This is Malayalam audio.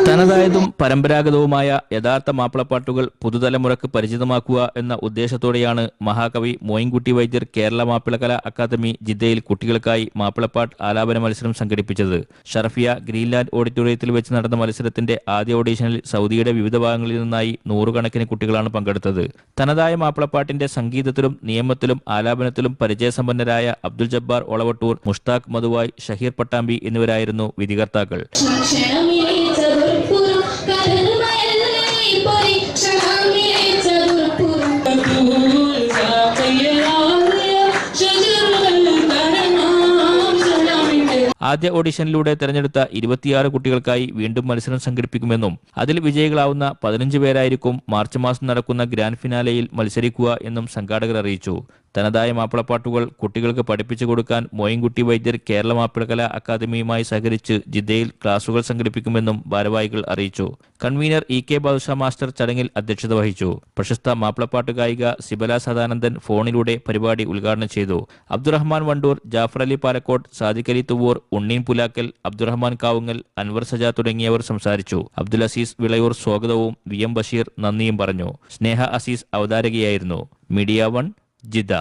തനതായതും പരമ്പരാഗതവുമായ യഥാർത്ഥ മാപ്പിളപ്പാട്ടുകൾ പുതുതലമുറക്ക് പരിചിതമാക്കുക എന്ന ഉദ്ദേശത്തോടെയാണ് മഹാകവി മോയിൻകുട്ടി വൈദ്യർ കേരള മാപ്പിളകലാ അക്കാദമി ജിദ്ദയിൽ കുട്ടികൾക്കായി മാപ്പിളപ്പാട്ട് ആലാപന മത്സരം സംഘടിപ്പിച്ചത്. ഷറഫിയ ഗ്രീൻലാൻഡ് ഓഡിറ്റോറിയത്തിൽ വെച്ച് നടന്ന മത്സരത്തിന്റെ ആദ്യ ഓഡീഷനിൽ സൗദിയുടെ വിവിധ ഭാഗങ്ങളിൽ നിന്നായി നൂറുകണക്കിന് കുട്ടികളാണ് പങ്കെടുത്തത്. തനതായ മാപ്പിളപ്പാട്ടിന്റെ സംഗീതത്തിലും നിയമത്തിലും ആലാപനത്തിലും പരിചയസമ്പന്നരായ അബ്ദുൽ ജബ്ബാർ ഒളവട്ടൂർ, മുഷ്താഖ് മധുവായ്, ഷഹീർ പട്ടാമ്പി എന്നിവരായിരുന്നു വിധികർത്താക്കൾ. ആദ്യ ഓഡിഷനിലൂടെ തെരഞ്ഞെടുത്ത 26 കുട്ടികൾക്കായി വീണ്ടും മത്സരം സംഘടിപ്പിക്കുമെന്നും അതിൽ വിജയികളാവുന്ന 15 പേരായിരിക്കും മാർച്ച് മാസം നടക്കുന്ന ഗ്രാൻഡ് ഫിനാലെയിൽ മത്സരിക്കുക എന്നും സംഘാടകർ അറിയിച്ചു. തനതായ മാപ്പിളപ്പാട്ടുകൾ കുട്ടികൾക്ക് പഠിപ്പിച്ചു കൊടുക്കാൻ മോയിൻകുട്ടി വൈദ്യർ കേരള മാപ്പിളകലാ അക്കാദമിയുമായി സഹകരിച്ച് ജിദ്ദയിൽ ക്ലാസുകൾ സംഘടിപ്പിക്കുമെന്നും ഭാരവാഹികൾ അറിയിച്ചു. കൺവീനർ EK ബാദുഷാ മാസ്റ്റർ ചടങ്ങിൽ അധ്യക്ഷത വഹിച്ചു. പ്രശസ്ത മാപ്പിളപ്പാട്ട് ഗായിക സിബല സദാനന്ദൻ ഫോണിലൂടെ പരിപാടി ഉദ്ഘാടനം ചെയ്തു. അബ്ദുറഹ്മാൻ വണ്ടൂർ, ജാഫർ അലി പാലക്കോട്ട്, സാദിഖ് അലി തുവൂർ, ഉണ്ണീൻ പുലാക്കൽ, അബ്ദുറഹ്മാൻ കാവുങ്ങൽ, അൻവർ സജ തുടങ്ങിയവർ സംസാരിച്ചു. അബ്ദുൽ അസീസ് വിളയൂർ സ്വാഗതവും VM ബഷീർ നന്ദിയും പറഞ്ഞു. സ്നേഹ അസീസ് അവതാരകയായിരുന്നു. Media 1 Jeddah.